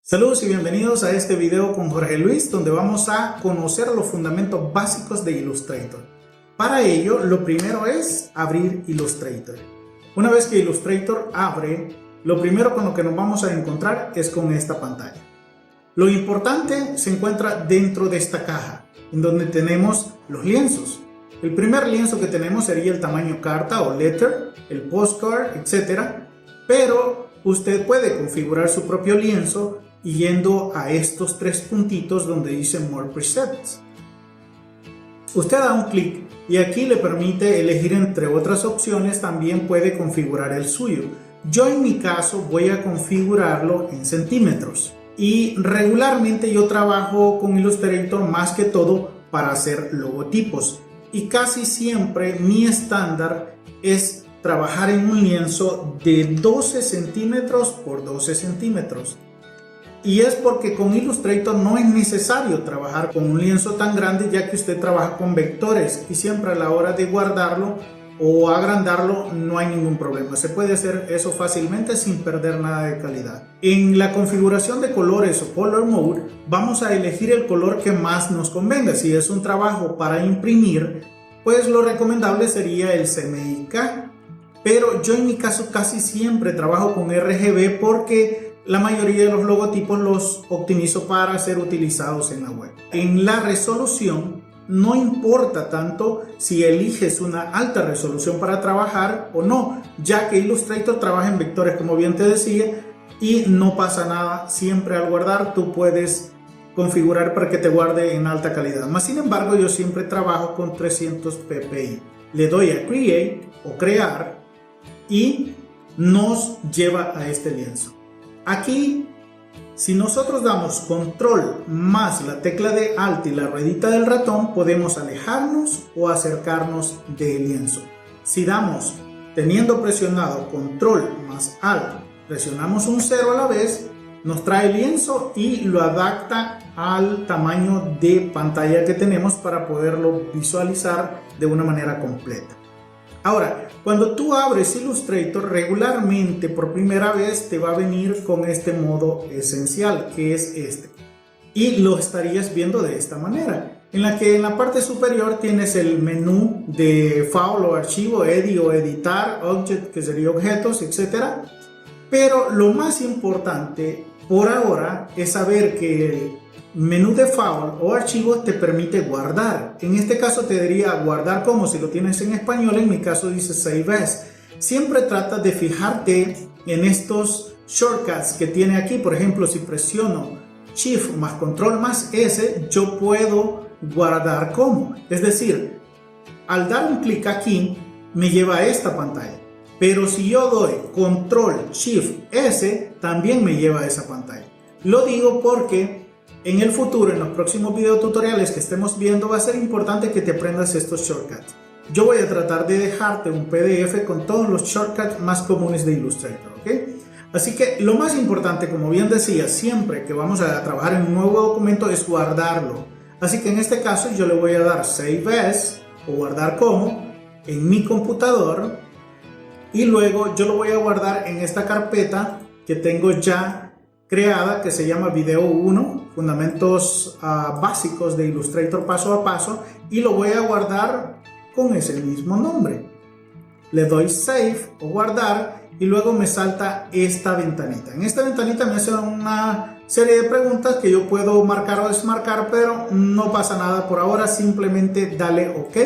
Saludos y bienvenidos a este video con Jorge Luis, donde vamos a conocer los fundamentos básicos de Illustrator. Para ello, lo primero es abrir Illustrator. Una vez que Illustrator abre, lo primero con lo que nos vamos a encontrar es con esta pantalla. Lo importante se encuentra dentro de esta caja, en donde tenemos los lienzos. El primer lienzo que tenemos sería el tamaño carta o letter, el postcard, etc. Pero usted puede configurar su propio lienzo yendo a estos tres puntitos donde dice More Presets. Usted da un clic y aquí le permite elegir entre otras opciones, también puede configurar el suyo. Yo en mi caso voy a configurarlo en centímetros y regularmente yo trabajo con Illustrator más que todo para hacer logotipos y casi siempre mi estándar es trabajar en un lienzo de 12 centímetros por 12 centímetros. Y es porque con Illustrator no es necesario trabajar con un lienzo tan grande, ya que usted trabaja con vectores y siempre a la hora de guardarlo o agrandarlo no hay ningún problema. Se puede hacer eso fácilmente sin perder nada de calidad. En la configuración de colores o Color Mode vamos a elegir el color que más nos convenga. Si es un trabajo para imprimir, pues lo recomendable sería el CMYK. Pero yo en mi caso casi siempre trabajo con RGB porque la mayoría de los logotipos los optimizo para ser utilizados en la web. En la resolución no importa tanto si eliges una alta resolución para trabajar o no, ya que Illustrator trabaja en vectores, como bien te decía, y no pasa nada. Siempre al guardar tú puedes configurar para que te guarde en alta calidad. Más sin embargo, yo siempre trabajo con 300 ppi. Le doy a Create o Crear y nos lleva a este lienzo. Aquí, si nosotros damos control más la tecla de Alt y la ruedita del ratón, podemos alejarnos o acercarnos del lienzo. Si damos, teniendo presionado control más Alt, presionamos un 0 a la vez, nos trae el lienzo y lo adapta al tamaño de pantalla que tenemos para poderlo visualizar de una manera completa. Ahora, cuando tú abres Illustrator, regularmente por primera vez te va a venir con este modo esencial, que es este. Y lo estarías viendo de esta manera, en la que en la parte superior tienes el menú de File o archivo, Edit o editar, Object, que sería objetos, etc. Pero lo más importante por ahora es saber que el menú de File o archivo te permite guardar. En este caso te diría guardar como si lo tienes en español, en mi caso dice Save As. Siempre trata de fijarte en estos shortcuts que tiene aquí. Por ejemplo, si presiono Shift más Control más S, yo puedo guardar como. Es decir, al dar un clic aquí me lleva a esta pantalla. Pero si yo doy Control Shift S, también me lleva a esa pantalla. Lo digo porque en el futuro, en los próximos videotutoriales que estemos viendo, va a ser importante que te aprendas estos shortcuts. Yo voy a tratar de dejarte un PDF con todos los shortcuts más comunes de Illustrator, ¿ok? Así que lo más importante, como bien decía, siempre que vamos a trabajar en un nuevo documento es guardarlo. Así que en este caso yo le voy a dar Save As o guardar como en mi computador y luego yo lo voy a guardar en esta carpeta que tengo ya creada, que se llama Video 1, Fundamentos Básicos de Illustrator paso a paso, y lo voy a guardar con ese mismo nombre. Le doy Save o guardar y luego me salta esta ventanita. En esta ventanita me hace una serie de preguntas que yo puedo marcar o desmarcar, pero no pasa nada por ahora, simplemente dale OK.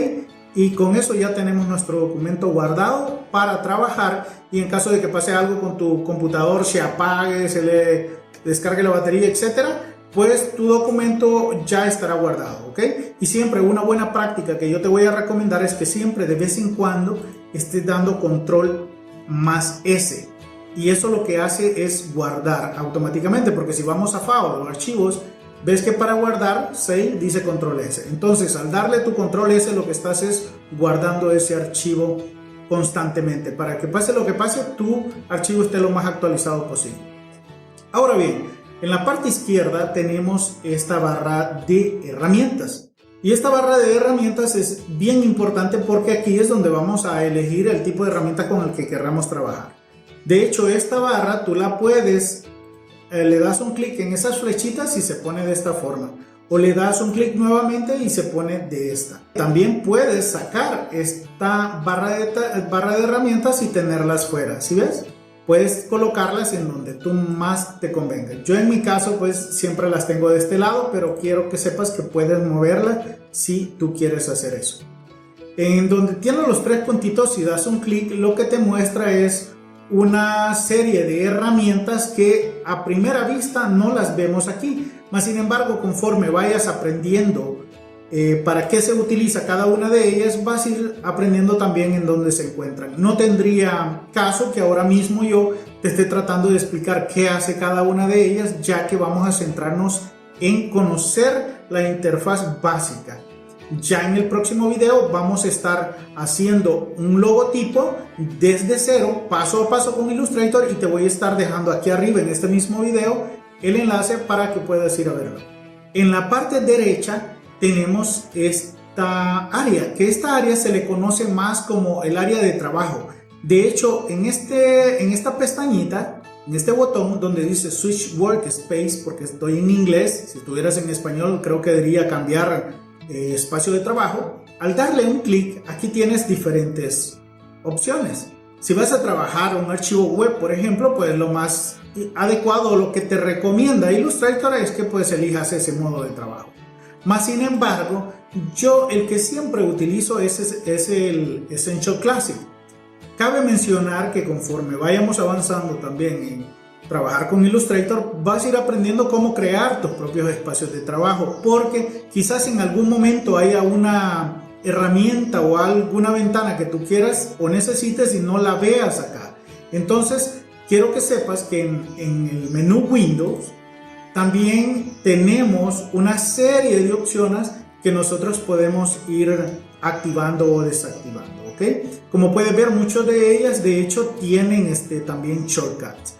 Y con eso ya tenemos nuestro documento guardado para trabajar, y en caso de que pase algo con tu computador, se apague, se le descargue la batería, etcétera, pues tu documento ya estará guardado, ¿ok? Y siempre una buena práctica que yo te voy a recomendar es que siempre de vez en cuando estés dando control más S. Y eso lo que hace es guardar automáticamente, porque si vamos a File o archivos, ves que para guardar, Save dice Control S. Entonces, al darle tu Control S, lo que estás es guardando ese archivo constantemente. Para que pase lo que pase, tu archivo esté lo más actualizado posible. Ahora bien, en la parte izquierda tenemos esta barra de herramientas. Y esta barra de herramientas es bien importante porque aquí es donde vamos a elegir el tipo de herramienta con el que querramos trabajar. De hecho, esta barra tú la puedes le das un clic en esas flechitas y se pone de esta forma. O le das un clic nuevamente y se pone de esta. También puedes sacar esta barra de herramientas y tenerlas fuera, ¿sí ves? Puedes colocarlas en donde tú más te convenga. Yo en mi caso pues siempre las tengo de este lado, pero quiero que sepas que puedes moverlas si tú quieres hacer eso. En donde tienes los tres puntitos, si das un clic, lo que te muestra es una serie de herramientas que a primera vista no las vemos aquí. Mas sin embargo, conforme vayas aprendiendo para qué se utiliza cada una de ellas, vas a ir aprendiendo también en dónde se encuentran. No tendría caso que ahora mismo yo te esté tratando de explicar qué hace cada una de ellas, ya que vamos a centrarnos en conocer la interfaz básica. Ya en el próximo video vamos a estar haciendo un logotipo desde cero, paso a paso con Illustrator, y te voy a estar dejando aquí arriba en este mismo video el enlace para que puedas ir a verlo. En la parte derecha tenemos esta área, que esta área se le conoce más como el área de trabajo. De hecho, en esta pestañita, en este botón donde dice Switch Workspace, porque estoy en inglés, si estuvieras en español creo que debería cambiar espacio de trabajo. Al darle un clic, aquí tienes diferentes opciones. Si vas a trabajar un archivo web, por ejemplo, pues lo más adecuado, lo que te recomienda Illustrator es que pues elijas ese modo de trabajo. Más sin embargo, yo el que siempre utilizo es el Essential Classic. Cabe mencionar que conforme vayamos avanzando también en trabajar con Illustrator, vas a ir aprendiendo cómo crear tus propios espacios de trabajo, porque quizás en algún momento haya una herramienta o alguna ventana que tú quieras o necesites y no la veas acá. Entonces, quiero que sepas que en el menú Windows también tenemos una serie de opciones que nosotros podemos ir activando o desactivando, ¿ok? Como puedes ver, muchas de ellas de hecho tienen también shortcuts.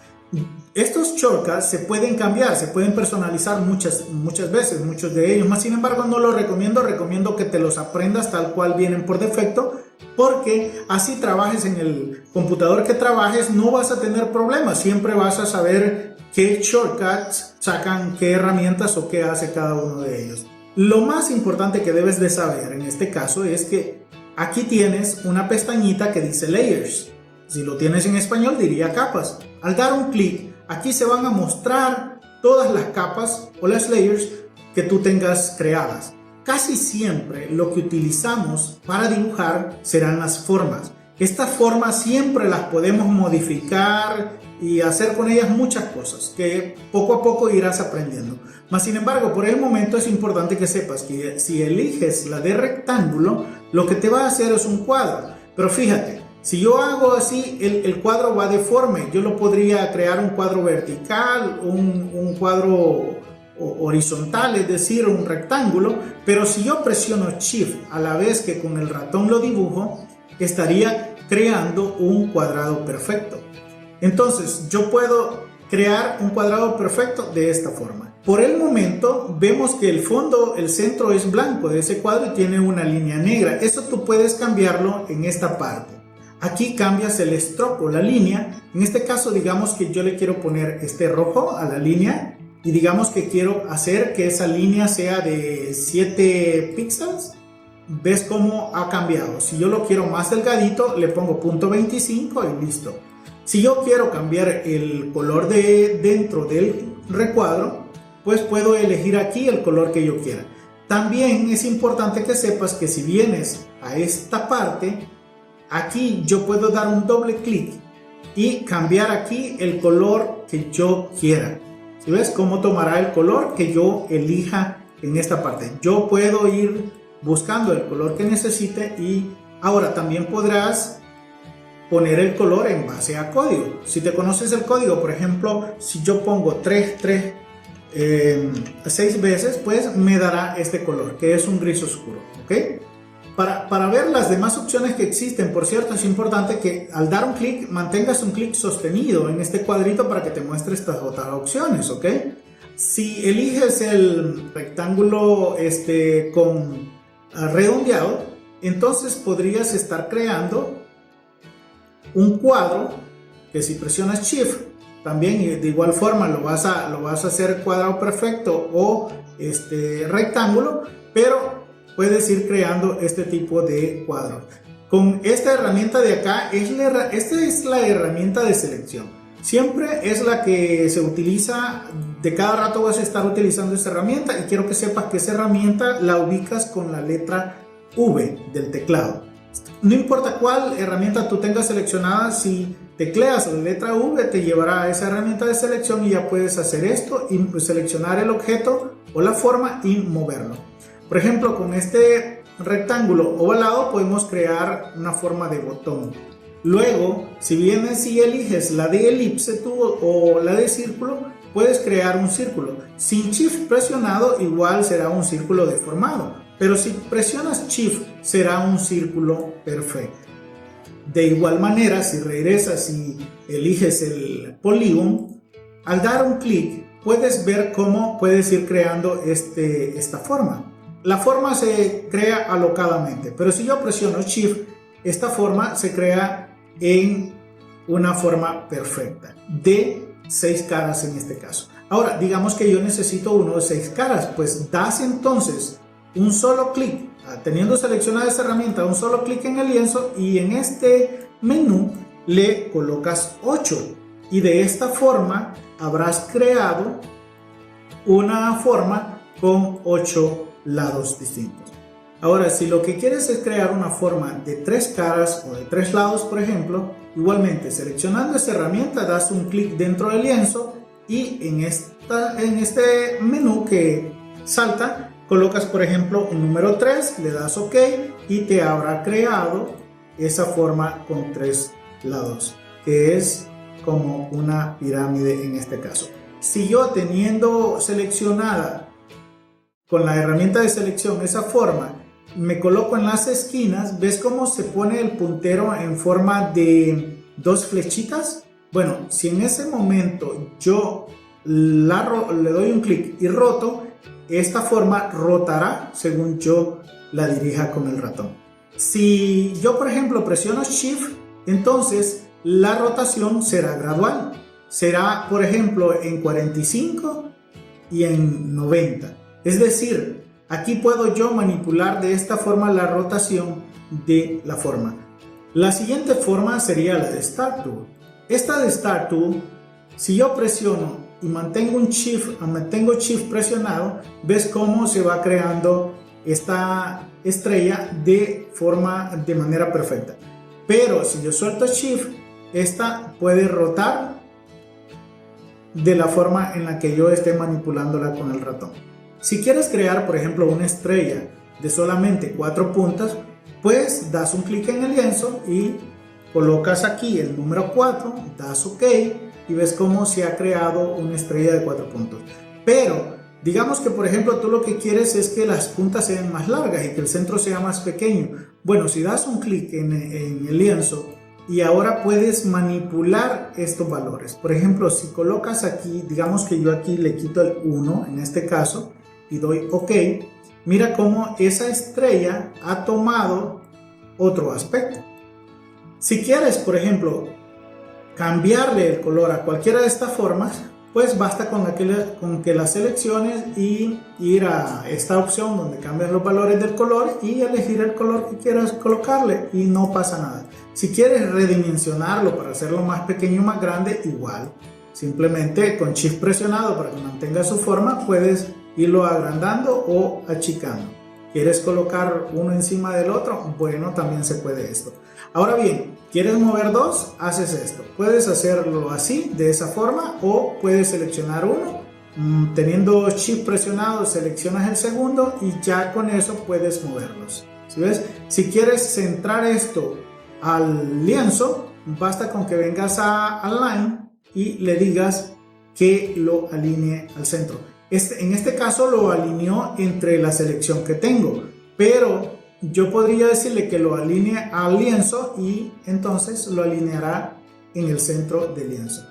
Estos shortcuts se pueden cambiar, se pueden personalizar muchas veces, muchos de ellos, mas sin embargo no los recomiendo que te los aprendas tal cual vienen por defecto, porque así trabajes en el computador que trabajes, no vas a tener problemas, siempre vas a saber qué shortcuts sacan, qué herramientas o qué hace cada uno de ellos. Lo más importante que debes de saber en este caso es que aquí tienes una pestañita que dice Layers. Si lo tienes en español diría capas. Al dar un clic, aquí se van a mostrar todas las capas o las layers que tú tengas creadas. Casi siempre lo que utilizamos para dibujar serán las formas. Estas formas siempre las podemos modificar y hacer con ellas muchas cosas que poco a poco irás aprendiendo. Mas sin embargo, por el momento es importante que sepas que si eliges la de rectángulo, lo que te va a hacer es un cuadro. Pero fíjate, si yo hago así, el cuadro va deforme. Yo lo podría crear un cuadro vertical, un cuadro horizontal, es decir, un rectángulo. Pero si yo presiono Shift a la vez que con el ratón lo dibujo, estaría creando un cuadrado perfecto. Entonces, yo puedo crear un cuadrado perfecto de esta forma. Por el momento, vemos que el fondo, el centro es blanco de ese cuadro y tiene una línea negra. Eso tú puedes cambiarlo en esta parte. Aquí cambias el stroke o la línea. En este caso, digamos que yo le quiero poner este rojo a la línea y digamos que quiero hacer que esa línea sea de 7 píxeles. ¿Ves cómo ha cambiado? Si yo lo quiero más delgadito, le pongo .25 y listo. Si yo quiero cambiar el color de dentro del recuadro, pues puedo elegir aquí el color que yo quiera. También es importante que sepas que si vienes a esta parte, aquí yo puedo dar un doble clic y cambiar aquí el color que yo quiera. ¿Sí ves cómo tomará el color que yo elija en esta parte? Yo puedo ir buscando el color que necesite y ahora también podrás poner el color en base a código. Si te conoces el código, por ejemplo, si yo pongo 6 veces, pues me dará este color, que es un gris oscuro, ¿ok? Para ver las demás opciones que existen, por cierto, es importante que al dar un clic, mantengas un clic sostenido en este cuadrito para que te muestre estas otras opciones, ¿ok? Si eliges el rectángulo con redondeado, entonces podrías estar creando un cuadro que si presionas Shift también, y de igual forma lo vas a hacer cuadrado perfecto o rectángulo, pero puedes ir creando este tipo de cuadros. Con esta herramienta de acá, esta es la herramienta de selección. Siempre es la que se utiliza, de cada rato vas a estar utilizando esta herramienta y quiero que sepas que esa herramienta la ubicas con la letra V del teclado. No importa cuál herramienta tú tengas seleccionada, si tecleas la letra V te llevará a esa herramienta de selección y ya puedes hacer esto y seleccionar el objeto o la forma y moverlo. Por ejemplo, con este rectángulo ovalado podemos crear una forma de botón. Luego, si vienes y eliges la de elipse tú o la de círculo, puedes crear un círculo. Sin Shift presionado igual será un círculo deformado, pero si presionas Shift será un círculo perfecto. De igual manera, si regresas y eliges el polígono, al dar un clic puedes ver cómo puedes ir creando esta forma. La forma se crea alocadamente, pero si yo presiono Shift, esta forma se crea en una forma perfecta, de 6 caras en este caso. Ahora, digamos que yo necesito uno de 6 caras, pues das entonces un solo clic, teniendo seleccionada esta herramienta, un solo clic en el lienzo y en este menú le colocas 8 y de esta forma habrás creado una forma con 8 lados distintos. Ahora, si lo que quieres es crear una forma de 3 caras o de 3 lados, por ejemplo, igualmente seleccionando esta herramienta das un clic dentro del lienzo y en este menú que salta colocas, por ejemplo, un número 3, le das OK y te habrá creado esa forma con 3 lados, que es como una pirámide en este caso. Si yo teniendo seleccionada con la herramienta de selección esa forma, me coloco en las esquinas, ¿ves cómo se pone el puntero en forma de 2 flechitas? Bueno, si en ese momento yo le doy un clic y roto, esta forma rotará según yo la dirija con el ratón. Si yo, por ejemplo, presiono Shift, entonces la rotación será gradual. Será, por ejemplo, en 45 y en 90. Es decir, aquí puedo yo manipular de esta forma la rotación de la forma. La siguiente forma sería la de Start Tool. Esta de Start Tool, si yo presiono y mantengo Shift presionado, ves cómo se va creando esta estrella de manera perfecta. Pero si yo suelto Shift, esta puede rotar de la forma en la que yo esté manipulándola con el ratón. Si quieres crear, por ejemplo, una estrella de solamente 4 puntas, pues das un clic en el lienzo y colocas aquí el número 4, das OK y ves cómo se ha creado una estrella de 4 puntos. Pero digamos que, por ejemplo, tú lo que quieres es que las puntas sean más largas y que el centro sea más pequeño. Bueno, si das un clic en el lienzo y ahora puedes manipular estos valores. Por ejemplo, si colocas aquí, digamos que yo aquí le quito el 1 en este caso y doy OK, mira cómo esa estrella ha tomado otro aspecto. Si quieres, por ejemplo, cambiarle el color a cualquiera de estas formas, pues basta con que la selecciones y ir a esta opción donde cambias los valores del color y elegir el color que quieras colocarle y no pasa nada. Si quieres redimensionarlo para hacerlo más pequeño o más grande, igual. Simplemente con Shift presionado para que mantenga su forma, puedes irlo agrandando o achicando. ¿Quieres colocar uno encima del otro? Bueno, también se puede esto. Ahora bien, ¿quieres mover dos? Haces esto. Puedes hacerlo así, de esa forma, o puedes seleccionar uno. Teniendo Shift presionado, seleccionas el segundo y ya con eso puedes moverlos. ¿Sí ves? Si quieres centrar esto al lienzo, basta con que vengas a Align y le digas que lo alinee al centro. En este caso lo alineó entre la selección que tengo, pero yo podría decirle que lo alinee al lienzo y entonces lo alineará en el centro del lienzo.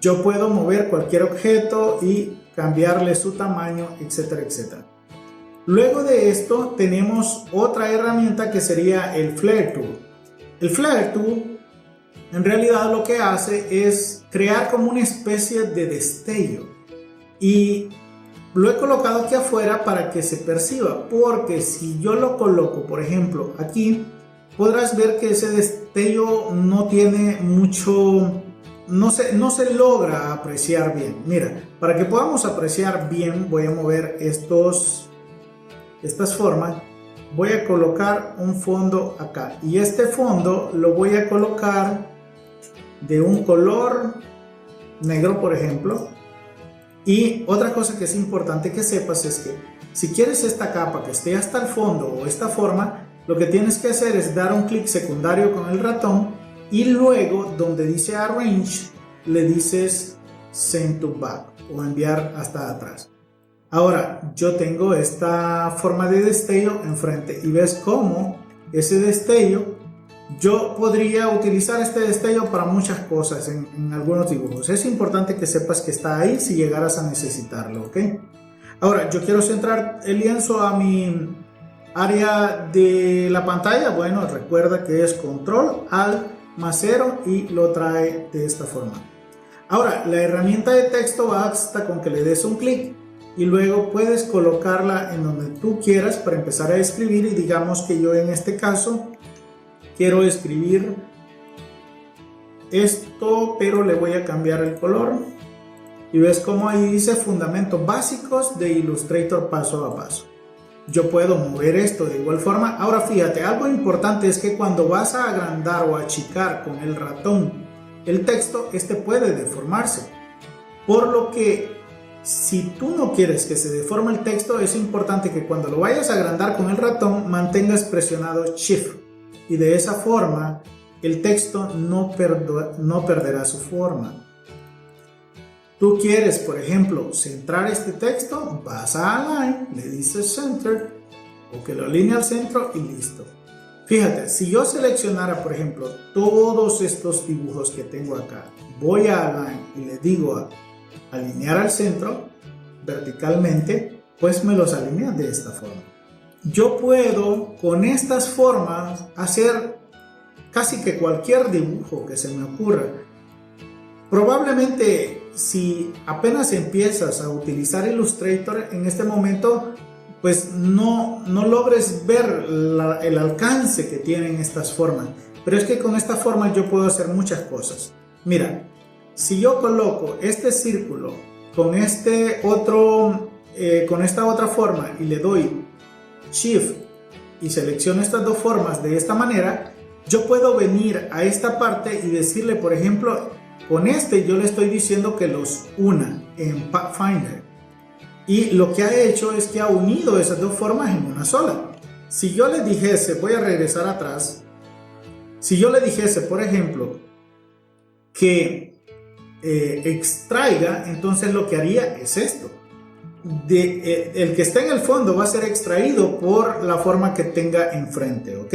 Yo puedo mover cualquier objeto y cambiarle su tamaño, etcétera, etcétera. Luego de esto tenemos otra herramienta que sería el Flare Tool. El Flare Tool en realidad lo que hace es crear como una especie de destello. Y lo he colocado aquí afuera para que se perciba, porque si yo lo coloco, por ejemplo, aquí, podrás ver que ese destello no tiene mucho, no se logra apreciar bien. Mira, para que podamos apreciar bien, voy a mover estas formas. Voy a colocar un fondo acá, y este fondo lo voy a colocar de un color negro, por ejemplo. Y otra cosa que es importante que sepas es que si quieres esta capa que esté hasta el fondo o esta forma, lo que tienes que hacer es dar un clic secundario con el ratón y luego donde dice Arrange le dices Send to Back o enviar hasta atrás. Ahora yo tengo esta forma de destello enfrente y ves cómo ese destello, yo podría utilizar este destello para muchas cosas en algunos dibujos. Es importante que sepas que está ahí si llegaras a necesitarlo, ¿ok? Ahora yo quiero centrar el lienzo a mi área de la pantalla. Bueno, recuerda que es Control Alt más 0 y lo trae de esta forma. Ahora la herramienta de texto basta con que le des un clic y luego puedes colocarla en donde tú quieras para empezar a escribir. Y digamos que yo en este caso quiero escribir esto, pero le voy a cambiar el color. Y ves como ahí dice fundamentos básicos de Illustrator paso a paso. Yo puedo mover esto de igual forma. Ahora fíjate, algo importante es que cuando vas a agrandar o achicar con el ratón el texto, este puede deformarse. Por lo que si tú no quieres que se deforme el texto, es importante que cuando lo vayas a agrandar con el ratón mantengas presionado Shift. Y de esa forma el texto no perderá su forma. Tú quieres, por ejemplo, centrar este texto, vas a Align, le dices Center o que lo alinee al centro y listo. Fíjate, si yo seleccionara, por ejemplo, todos estos dibujos que tengo acá, voy a Align y le digo a alinear al centro verticalmente, pues me los alinea de esta forma. Yo puedo con estas formas hacer casi que cualquier dibujo que se me ocurra. Probablemente si apenas empiezas a utilizar Illustrator en este momento, pues no logres ver el alcance que tienen estas formas. Pero es que con esta forma yo puedo hacer muchas cosas. Mira, si yo coloco este círculo con con esta otra forma y le doy Shift y selecciono estas dos formas de esta manera, yo puedo venir a esta parte y decirle, por ejemplo, con este yo le estoy diciendo que los una en Pathfinder. Y lo que ha hecho es que ha unido esas dos formas en una sola. Si yo le dijese, voy a regresar atrás, si yo le dijese, por ejemplo, que extraiga, entonces lo que haría es esto. El que está en el fondo va a ser extraído por la forma que tenga enfrente, ¿ok?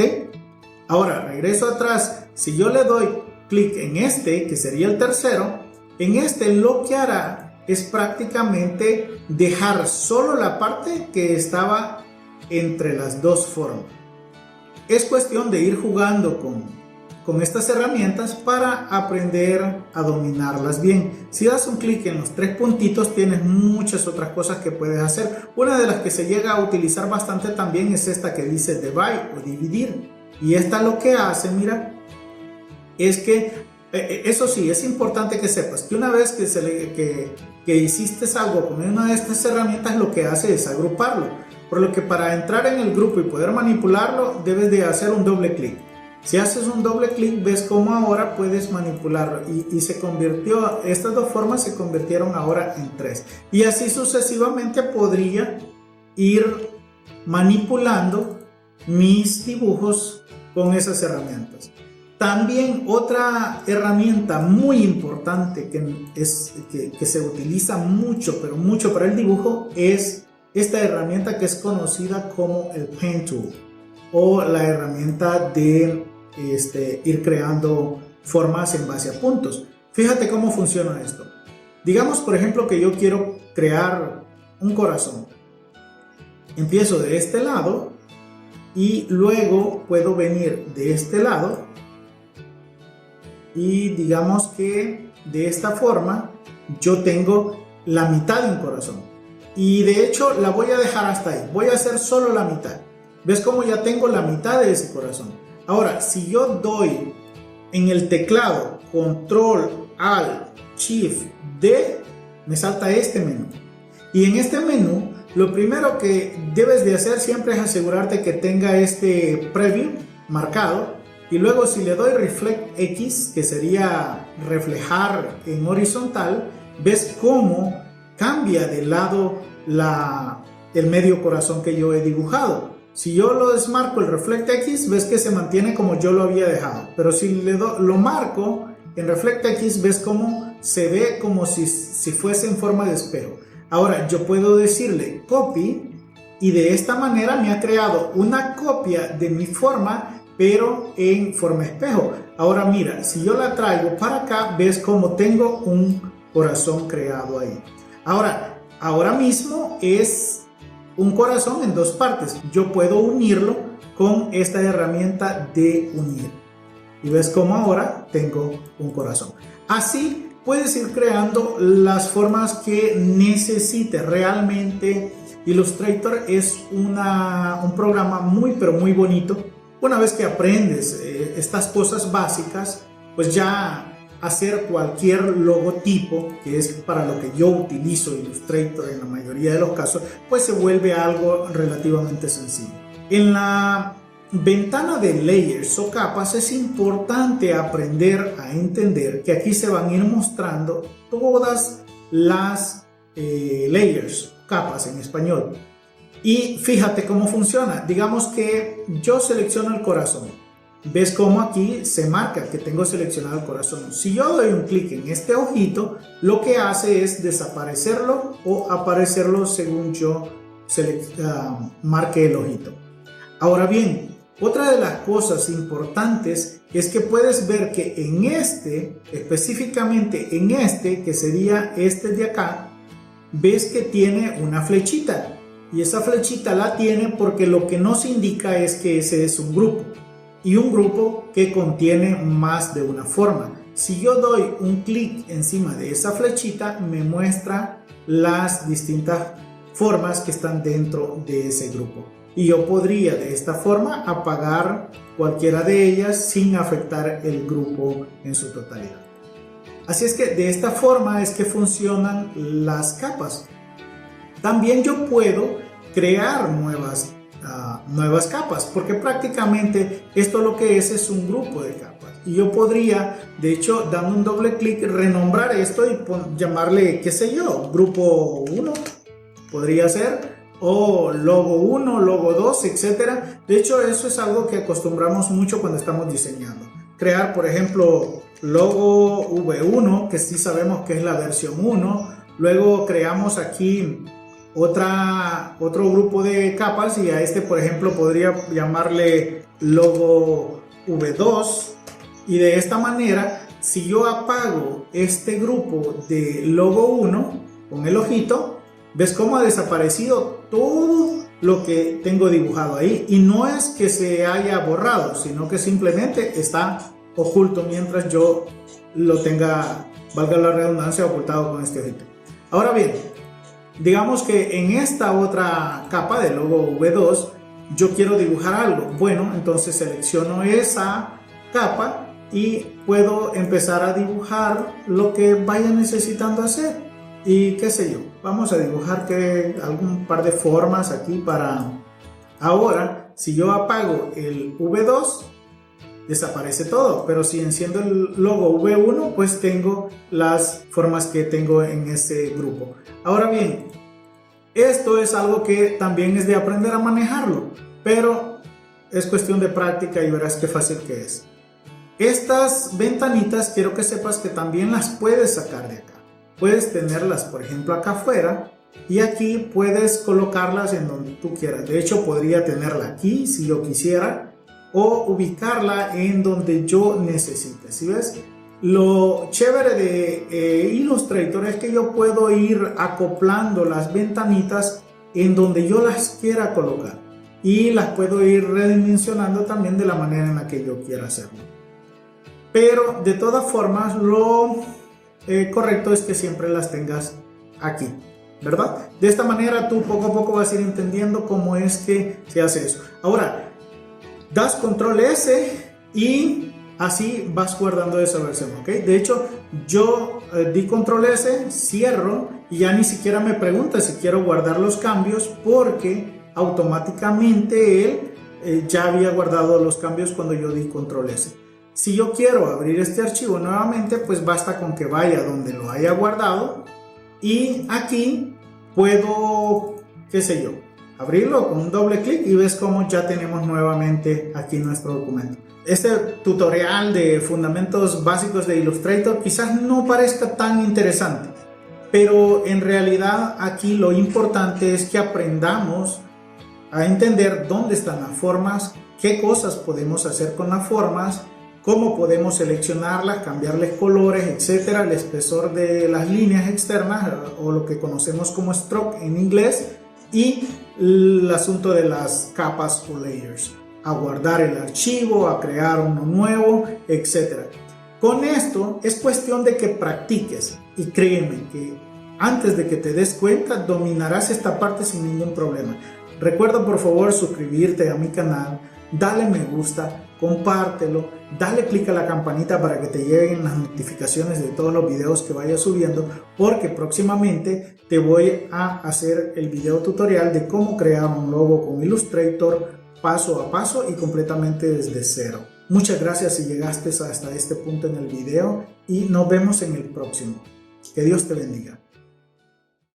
Ahora regreso atrás, si yo le doy clic en este, que sería el tercero, en este lo que hará es prácticamente dejar solo la parte que estaba entre las dos formas. Es cuestión de ir jugando con estas herramientas para aprender a dominarlas bien. Si das un clic en los tres puntitos, tienes muchas otras cosas que puedes hacer. Una de las que se llega a utilizar bastante también es esta que dice divide o dividir. Y esta lo que hace, mira, es que, eso sí, es importante que sepas que una vez que hiciste algo con una de estas herramientas, lo que hace es agruparlo. Por lo que para entrar en el grupo y poder manipularlo, debes de hacer un doble clic. Si haces un doble clic, ves cómo ahora puedes manipularlo y se convirtió, estas dos formas se convirtieron ahora en tres. Y así sucesivamente podría ir manipulando mis dibujos con esas herramientas. También otra herramienta muy importante que se utiliza mucho, pero mucho para el dibujo, es esta herramienta que es conocida como el Pen Tool o la herramienta de ir creando formas en base a puntos. Fíjate cómo funciona esto. Digamos, por ejemplo, que yo quiero crear un corazón. Empiezo de este lado y luego puedo venir de este lado y digamos que de esta forma yo tengo la mitad de un corazón. Y de hecho la voy a dejar hasta ahí. Voy a hacer solo la mitad. ¿Ves cómo ya tengo la mitad de ese corazón? Ahora, si yo doy en el teclado Control, Alt, Shift, D, me salta este menú. Y en este menú, lo primero que debes de hacer siempre es asegurarte que tenga este preview marcado. Y luego si le doy Reflect X, que sería reflejar en horizontal, ves cómo cambia de lado el medio corazón que yo he dibujado. Si yo lo desmarco el Reflect X, ves que se mantiene como yo lo había dejado. Pero si lo marco en Reflect X, ves cómo se ve como si fuese en forma de espejo. Ahora yo puedo decirle Copy y de esta manera me ha creado una copia de mi forma, pero en forma espejo. Ahora mira, si yo la traigo para acá, ves cómo tengo un corazón creado ahí. Ahora mismo es un corazón en dos partes. Yo puedo unirlo con esta herramienta de unir. Y ves cómo ahora tengo un corazón. Así puedes ir creando las formas que necesites. Realmente Illustrator es un programa muy pero muy bonito. Una vez que aprendes estas cosas básicas, pues ya hacer cualquier logotipo, que es para lo que yo utilizo Illustrator en la mayoría de los casos, pues se vuelve algo relativamente sencillo. En la ventana de layers o capas es importante aprender a entender que aquí se van a ir mostrando todas las layers, capas en español. Y fíjate cómo funciona. Digamos que yo selecciono el corazón. ¿Ves cómo aquí se marca que tengo seleccionado el corazón? Si yo doy un clic en este ojito, lo que hace es desaparecerlo o aparecerlo según yo marque el ojito. Ahora bien, otra de las cosas importantes es que puedes ver que en específicamente en que sería este de acá, ves que tiene una flechita. Y esa flechita la tiene porque lo que nos indica es que ese es un grupo. Y un grupo que contiene más de una forma. Si yo doy un clic encima de esa flechita, me muestra las distintas formas que están dentro de ese grupo. Y yo podría de esta forma apagar cualquiera de ellas sin afectar el grupo en su totalidad. Así es que de esta forma es que funcionan las capas. También yo puedo crear nuevas capas, porque prácticamente esto lo que es un grupo de capas. Y yo podría, de hecho, dando un doble clic, renombrar esto y llamarle, qué sé yo, grupo 1, podría ser, o logo 1, logo 2, etc. De hecho, eso es algo que acostumbramos mucho cuando estamos diseñando. Crear, por ejemplo, logo V1, que sí sabemos que es la versión 1. Luego creamos aquí otro grupo de capas y a este, por ejemplo, podría llamarle logo V2. Y de esta manera, si yo apago este grupo de logo 1 con el ojito, ves cómo ha desaparecido todo lo que tengo dibujado ahí. Y no es que se haya borrado, sino que simplemente está oculto mientras yo lo tenga, valga la redundancia, ocultado con este ojito. Ahora bien, digamos que en esta otra capa de logo V2 yo quiero dibujar algo. Bueno, entonces selecciono esa capa y puedo empezar a dibujar lo que vaya necesitando hacer. Y qué sé yo, vamos a dibujar algún par de formas aquí para... Ahora, si yo apago el V2, desaparece todo, pero si enciendo el logo V1, pues tengo las formas que tengo en ese grupo. Ahora bien, esto es algo que también es de aprender a manejarlo, pero es cuestión de práctica y verás qué fácil que es. Estas ventanitas quiero que sepas que también las puedes sacar de acá. Puedes tenerlas, por ejemplo, acá afuera, y aquí puedes colocarlas en donde tú quieras. De hecho, podría tenerla aquí si yo quisiera, o ubicarla en donde yo necesite. ¿Sí ves? Lo chévere de Illustrator es que yo puedo ir acoplando las ventanitas en donde yo las quiera colocar, y las puedo ir redimensionando también de la manera en la que yo quiera hacerlo. pero de todas formas lo correcto es que siempre las tengas aquí, ¿verdad? De esta manera tú poco a poco vas a ir entendiendo cómo es que se hace eso. Ahora, das control S y así vas guardando esa versión, ¿ok? De hecho, yo di control S, cierro y ya ni siquiera me pregunta si quiero guardar los cambios porque automáticamente él ya había guardado los cambios cuando yo di control S. Si yo quiero abrir este archivo nuevamente, pues basta con que vaya donde lo haya guardado y aquí puedo, qué sé yo, abrirlo con un doble clic y ves cómo ya tenemos nuevamente aquí nuestro documento. Este tutorial de fundamentos básicos de Illustrator quizás no parezca tan interesante, pero en realidad aquí lo importante es que aprendamos a entender dónde están las formas, qué cosas podemos hacer con las formas, cómo podemos seleccionarlas, cambiarles colores, etcétera, el espesor de las líneas externas o lo que conocemos como stroke en inglés y el asunto de las capas o layers, a guardar el archivo, a crear uno nuevo, etcétera. Con esto es cuestión de que practiques y créeme que antes de que te des cuenta dominarás esta parte sin ningún problema. Recuerda por favor suscribirte a mi canal, dale me gusta, compártelo, dale click a la campanita para que te lleguen las notificaciones de todos los videos que vaya subiendo, porque próximamente te voy a hacer el video tutorial de cómo crear un logo con Illustrator paso a paso y completamente desde cero. Muchas gracias si llegaste hasta este punto en el video y nos vemos en el próximo. Que Dios te bendiga.